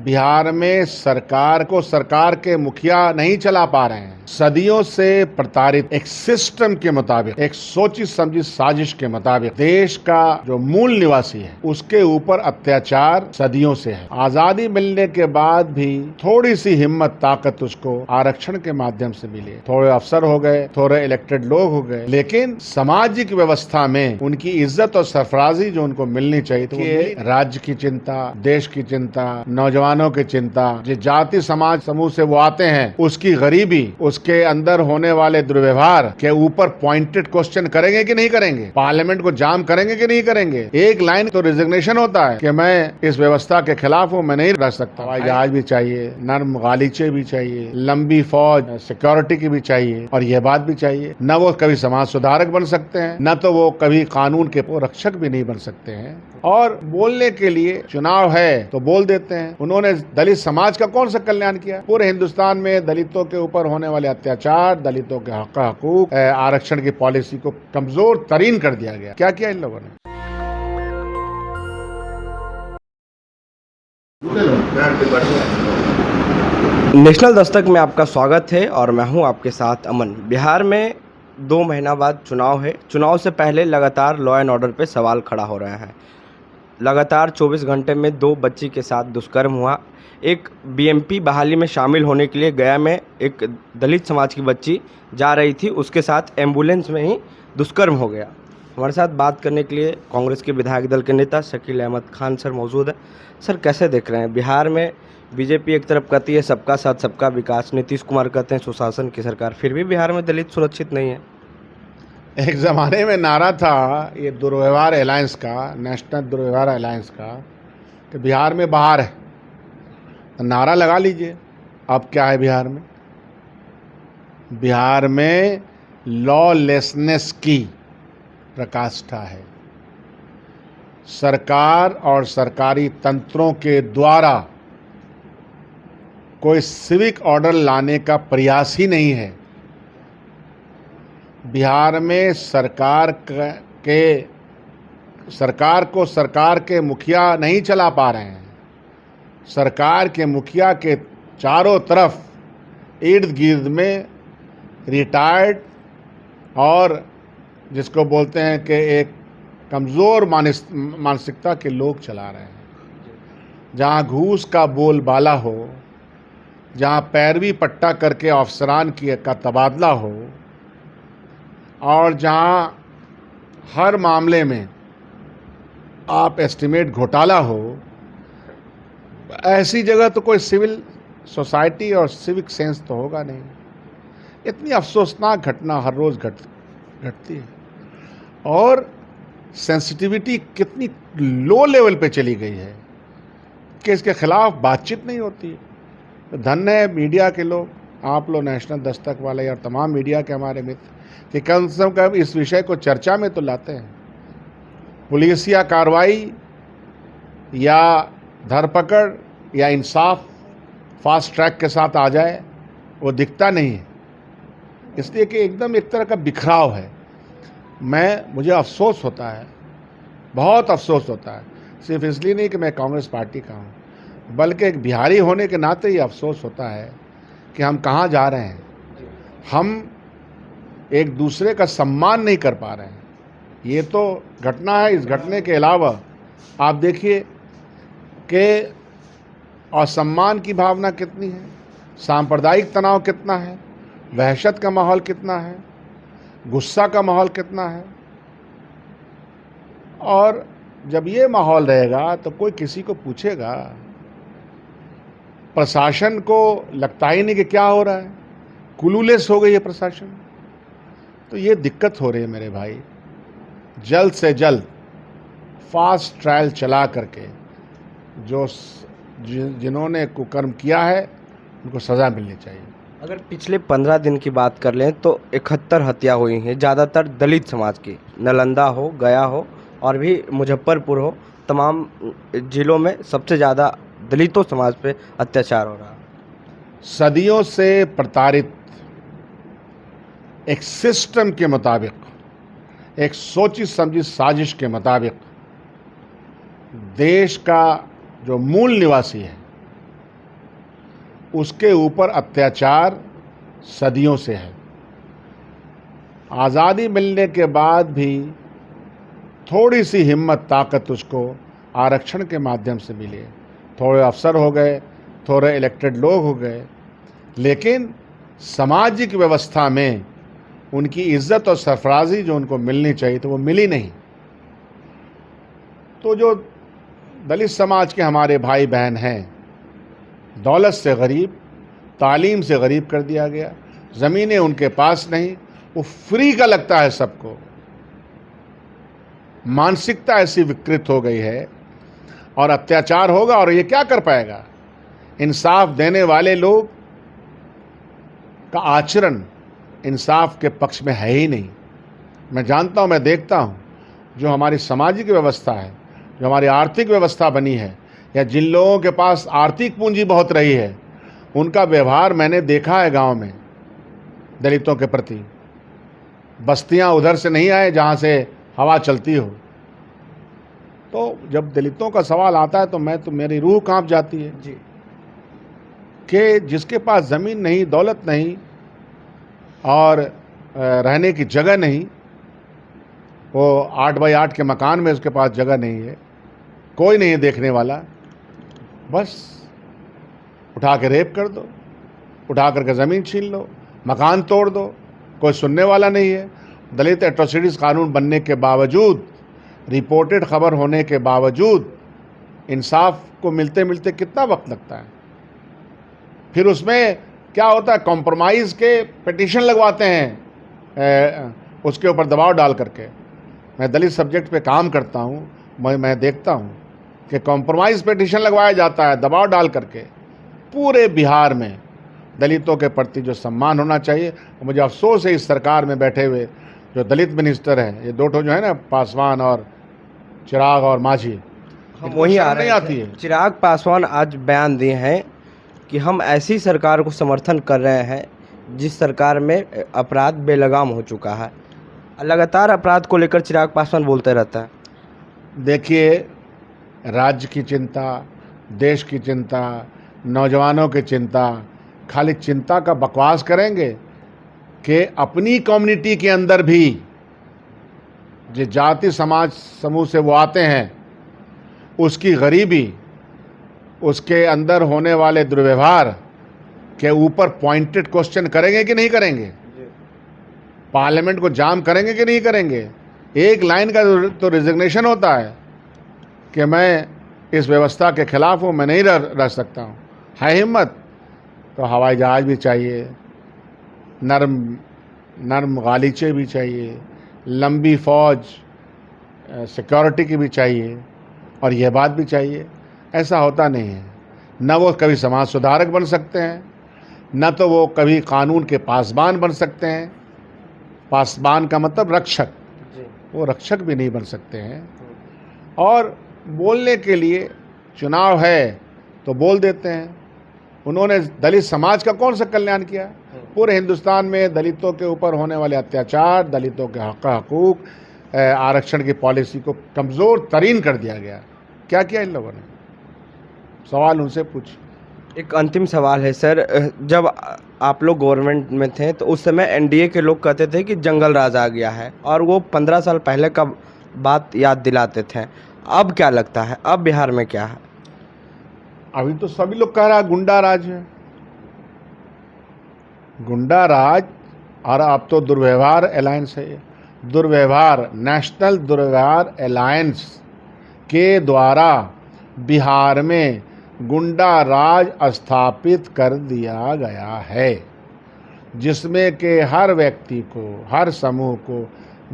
बिहार में सरकार को सरकार के मुखिया नहीं चला पा रहे हैं। सदियों से प्रताड़ित एक सिस्टम के मुताबिक, एक सोची समझी साजिश के मुताबिक देश का जो मूल निवासी है उसके ऊपर अत्याचार सदियों से है। आजादी मिलने के बाद भी थोड़ी सी हिम्मत ताकत उसको आरक्षण के माध्यम से मिली। थोड़े अफसर हो गए, थोड़े इलेक्टेड लोग हो गए, लेकिन सामाजिक व्यवस्था में उनकी इज्जत और सरफराजी जो उनको मिलनी चाहिए थी, राज्य की चिंता, देश की चिंता, नौजवानों की चिंता, जो जाति समाज समूह से वो आते हैं उसकी गरीबी, उसके अंदर होने वाले दुर्व्यवहार के ऊपर पॉइंटेड क्वेश्चन करेंगे कि नहीं करेंगे? पार्लियामेंट को जाम करेंगे कि नहीं करेंगे? एक लाइन तो रिजिग्नेशन होता है कि मैं इस व्यवस्था के खिलाफ हूं, मैं नहीं रह सकता। हवाई जहाज भी चाहिए, नर्म गालीचे भी चाहिए, लंबी फौज, सिक्योरिटी की भी चाहिए, और यह बात भी चाहिए न वो कभी समाज सुधारक बन सकते हैं, न तो वो कभी कानून के रक्षक भी नहीं बन सकते हैं। और बोलने के लिए चुनाव है तो बोल देते हैं। उन्होंने दलित समाज का कौन सा कल्याण किया? पूरे हिंदुस्तान में दलितों के ऊपर होने वाले अत्याचार, दलितों के हकूक, आरक्षण की पॉलिसी को कमजोर तरीन कर दिया गया। क्या किया इन लोगों ने? नेशनल दस्तक में आपका स्वागत है और मैं हूं आपके साथ अमन। बिहार में 2 महीना बाद चुनाव है। चुनाव से पहले लगातार लॉ एंड ऑर्डर पे सवाल खड़ा हो रहे हैं। लगातार 24 घंटे में 2 बच्ची के साथ दुष्कर्म हुआ। एक बीएमपी बहाली में शामिल होने के लिए गया में एक दलित समाज की बच्ची जा रही थी, उसके साथ एम्बुलेंस में ही दुष्कर्म हो गया। हमारे साथ बात करने के लिए कांग्रेस के विधायक दल के नेता शकील अहमद खान सर मौजूद है। सर, कैसे देख रहे हैं? बिहार में बीजेपी एक तरफ कहती है सबका साथ सबका विकास, नीतीश कुमार कहते हैं सुशासन की सरकार, फिर भी बिहार में दलित सुरक्षित नहीं है। एक ज़माने में नारा था ये दुर्व्यवहार अलायंस का, नेशनल दुर्व्यवहार अलायंस का, कि बिहार में बाहर है, तो नारा लगा लीजिए। अब क्या है बिहार में? बिहार में लॉलेसनेस की प्रकाष्ठा है। सरकार और सरकारी तंत्रों के द्वारा कोई सिविक ऑर्डर लाने का प्रयास ही नहीं है। बिहार में सरकार को सरकार के मुखिया नहीं चला पा रहे हैं। सरकार के मुखिया के चारों तरफ इर्द गिर्द में रिटायर्ड और जिसको बोलते हैं कि एक कमज़ोर मानसिकता के लोग चला रहे हैं। जहाँ घूस का बोलबाला हो, जहाँ पैरवी पट्टा करके अफसरान का तबादला हो, और जहाँ हर मामले में आप एस्टिमेट घोटाला हो, ऐसी जगह तो कोई सिविल सोसाइटी और सिविक सेंस तो होगा नहीं। इतनी अफसोसनाक घटना हर रोज़ घटती है, और सेंसिटिविटी कितनी लो लेवल पे चली गई है कि इसके खिलाफ बातचीत नहीं होती। तो धन्य है मीडिया के लोग, आप लोग नेशनल दस्तक वाले और तमाम मीडिया के हमारे मित्र, कि कम से कम इस विषय को चर्चा में तो लाते हैं। पुलिसिया कार्रवाई या धरपकड़ या इंसाफ फास्ट ट्रैक के साथ आ जाए, वो दिखता नहीं है। इसलिए कि एकदम एक तरह का बिखराव है। मुझे अफसोस होता है, बहुत अफसोस होता है। सिर्फ इसलिए नहीं कि मैं कांग्रेस पार्टी का हूँ, बल्कि एक बिहारी होने के नाते ही अफसोस होता है कि हम कहाँ जा रहे हैं। हम एक दूसरे का सम्मान नहीं कर पा रहे हैं। ये तो घटना है। इस घटने के अलावा आप देखिए कि असम्मान की भावना कितनी है, सांप्रदायिक तनाव कितना है, वहशत का माहौल कितना है, गुस्सा का माहौल कितना है। और जब ये माहौल रहेगा तो कोई किसी को पूछेगा? प्रशासन को लगता ही नहीं कि क्या हो रहा है, क्लूलेस हो गई है प्रशासन। तो ये दिक्कत हो रही है मेरे भाई। जल्द से जल्द फास्ट ट्रायल चला करके जिन्होंने कुकर्म किया है उनको सज़ा मिलनी चाहिए। अगर पिछले 15 दिन की बात कर लें तो 71 हत्या हुई हैं, ज़्यादातर दलित समाज की। नालंदा हो, गया हो और भी मुजफ्फरपुर हो, तमाम जिलों में सबसे ज़्यादा दलितों समाज पे अत्याचार हो रहा है। सदियों से प्रताड़ित एक सिस्टम के मुताबिक, एक सोची समझी साजिश के मुताबिक देश का जो मूल निवासी है उसके ऊपर अत्याचार सदियों से है। आज़ादी मिलने के बाद भी थोड़ी सी हिम्मत ताकत उसको आरक्षण के माध्यम से मिली। थोड़े अफसर हो गए, थोड़े इलेक्टेड लोग हो गए, लेकिन सामाजिक व्यवस्था में उनकी इज्जत और सरफराजी जो उनको मिलनी चाहिए तो वो मिली नहीं। तो जो दलित समाज के हमारे भाई बहन हैं, दौलत से गरीब, तालीम से गरीब कर दिया गया, ज़मीनें उनके पास नहीं, वो फ्री का लगता है सबको। मानसिकता ऐसी विकृत हो गई है और अत्याचार होगा और ये क्या कर पाएगा। इंसाफ देने वाले लोग का आचरण इंसाफ के पक्ष में है ही नहीं। मैं जानता हूँ, मैं देखता हूँ, जो हमारी सामाजिक व्यवस्था है, जो हमारी आर्थिक व्यवस्था बनी है, या जिन लोगों के पास आर्थिक पूंजी बहुत रही है, उनका व्यवहार मैंने देखा है गांव में दलितों के प्रति। बस्तियां उधर से नहीं आए जहां से हवा चलती हो। तो जब दलितों का सवाल आता है तो मेरी रूह कांप जाती है जी। कि जिसके पास ज़मीन नहीं, दौलत नहीं और रहने की जगह नहीं, वो 8 बाई 8 के मकान में उसके पास जगह नहीं है, कोई नहीं है देखने वाला, बस उठा के रेप कर दो, उठा करके ज़मीन छीन लो, मकान तोड़ दो, कोई सुनने वाला नहीं है। दलित एट्रोसिटीज़ कानून बनने के बावजूद, रिपोर्टेड खबर होने के बावजूद इंसाफ को मिलते मिलते कितना वक्त लगता है। फिर उसमें क्या होता है, कॉम्प्रोमाइज़ के पिटीशन लगवाते हैं उसके ऊपर दबाव डाल करके। मैं दलित सब्जेक्ट पे काम करता हूँ, मैं देखता हूँ कि कॉम्प्रोमाइज़ पिटीशन लगवाया जाता है दबाव डाल करके। पूरे बिहार में दलितों के प्रति जो सम्मान होना चाहिए, मुझे अफसोस है इस सरकार में बैठे हुए जो दलित मिनिस्टर हैं, ये 2 जो है ना, पासवान और चिराग और मांझी, हम वही आ रहे नहीं आती है। चिराग पासवान आज बयान दिए हैं कि हम ऐसी सरकार को समर्थन कर रहे हैं जिस सरकार में अपराध बेलगाम हो चुका है। लगातार अपराध को लेकर चिराग पासवान बोलते रहता है। देखिए, राज्य की चिंता, देश की चिंता, नौजवानों की चिंता, खाली चिंता का बकवास करेंगे कि अपनी कम्युनिटी के अंदर भी जो जाति समाज समूह से वो आते हैं, उसकी गरीबी, उसके अंदर होने वाले दुर्व्यवहार के ऊपर पॉइंटेड क्वेश्चन करेंगे कि नहीं करेंगे? पार्लियामेंट को जाम करेंगे कि नहीं करेंगे? एक लाइन का तो रिजिग्नेशन होता है कि मैं इस व्यवस्था के खिलाफ हूँ, मैं नहीं रह सकता हूँ। है हिम्मत तो हवाई जहाज भी चाहिए, नर्म गालीचे भी चाहिए, लंबी फौज सिक्योरिटी की भी चाहिए, और यह बात भी चाहिए। ऐसा होता नहीं है। न वो कभी समाज सुधारक बन सकते हैं, न तो वो कभी कानून के पासबान बन सकते हैं। पासबान का मतलब रक्षक, वो रक्षक भी नहीं बन सकते हैं। और बोलने के लिए चुनाव है तो बोल देते हैं। उन्होंने दलित समाज का कौन सा कल्याण किया? पूरे हिंदुस्तान में दलितों के ऊपर होने वाले अत्याचार, दलितों के हकूक, आरक्षण की पॉलिसी को कमज़ोर तरीन कर दिया गया। क्या किया इन लोगों ने? सवाल उनसे पूछ। एक अंतिम सवाल है सर, जब आप लोग गवर्नमेंट में थे तो उस समय एनडीए के लोग कहते थे कि जंगल राज आ गया है, और वो 15 साल पहले का बात याद दिलाते थे। अब क्या लगता है, अब बिहार में क्या है? अभी तो सभी लोग कह रहा है गुंडा राज है, गुंडा राज। और अब तो दुर्व्यवहार अलायंस है, दुर्व्यवहार, नेशनल दुर्व्यवहार अलायंस के द्वारा बिहार में गुंडा राज स्थापित कर दिया गया है, जिसमें कि हर व्यक्ति को, हर समूह को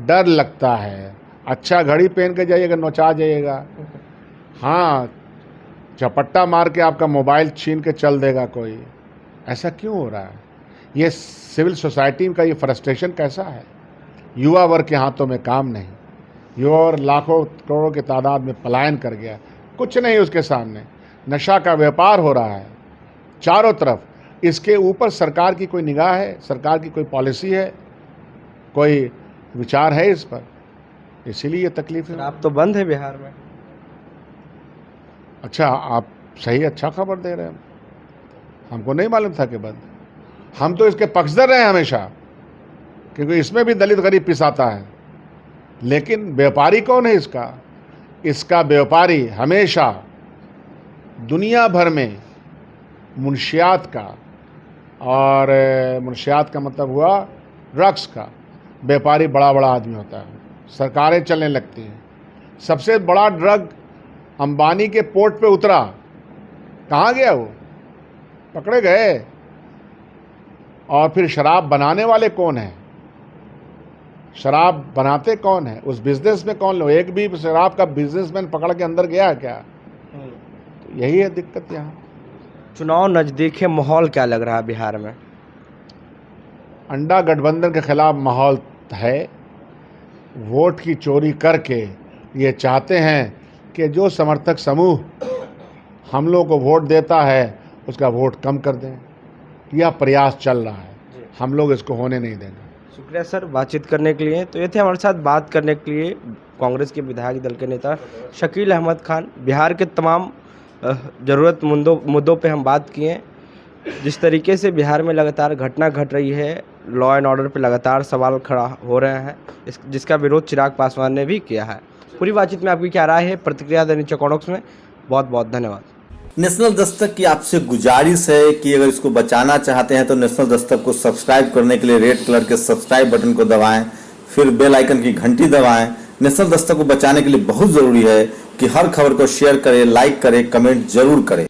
डर लगता है। अच्छा घड़ी पहन के जाइएगा, नौचा जाइएगा। हाँ, चपट्टा मार के आपका मोबाइल छीन के चल देगा कोई। ऐसा क्यों हो रहा है? ये सिविल सोसाइटी का ये फ्रस्ट्रेशन कैसा है? युवा वर्ग के हाथों में काम नहीं, युवा वर्ग लाखों करोड़ों की तादाद में पलायन कर गया, कुछ नहीं उसके सामने। नशा का व्यापार हो रहा है चारों तरफ। इसके ऊपर सरकार की कोई निगाह है? सरकार की कोई पॉलिसी है? कोई विचार है इस पर? इसीलिए ये तकलीफ है। आप तो बंद है बिहार में। अच्छा, आप सही, अच्छा खबर दे रहे हैं। हमको नहीं मालूम था कि बंद। हम तो इसके पक्षधर रहे हमेशा, क्योंकि इसमें भी दलित गरीब पिसाता है। लेकिन व्यापारी कौन है इसका? इसका व्यापारी हमेशा दुनिया भर में मुंशियात का, और मुंशियात का मतलब हुआ ड्रग्स का, व्यापारी बड़ा बड़ा आदमी होता है। सरकारें चलने लगती हैं। सबसे बड़ा ड्रग अंबानी के पोर्ट पे उतरा, कहाँ गया वो? पकड़े गए। और फिर शराब बनाने वाले कौन हैं? शराब बनाते कौन है? उस बिजनेस में कौन लोग? एक भी शराब का बिजनेसमैन पकड़ के अंदर गया है क्या? तो यही है दिक्कत यहाँ। चुनाव नज़दीक है, माहौल क्या लग रहा है बिहार में? अंडा गठबंधन के खिलाफ माहौल है। वोट की चोरी करके ये चाहते हैं कि जो समर्थक समूह हम लोग को वोट देता है उसका वोट कम कर दें। यह प्रयास चल रहा है, हम लोग इसको होने नहीं देंगे। शुक्रिया सर बातचीत करने के लिए। तो ये थे हमारे साथ बात करने के लिए कांग्रेस के विधायक दल के नेता शकील अहमद खान। बिहार के तमाम ज़रूरत मुद्दों पे हम बात किए। जिस तरीके से बिहार में लगातार घटना घट रही है, लॉ एंड ऑर्डर पे लगातार सवाल खड़ा हो रहे हैं, जिसका विरोध चिराग पासवान ने भी किया है। पूरी बातचीत में आपकी क्या राय है? प्रतिक्रिया देनी चौकॉक्स में। बहुत बहुत धन्यवाद। नेशनल दस्तक की आपसे गुजारिश है कि अगर इसको बचाना चाहते हैं तो नेशनल दस्तक को सब्सक्राइब करने के लिए रेड कलर के सब्सक्राइब बटन को दबाएं, फिर बेल आइकन की घंटी दबाएं। नेशनल दस्तक को बचाने के लिए बहुत जरूरी है कि हर खबर को शेयर करें, लाइक करें, कमेंट जरूर करें।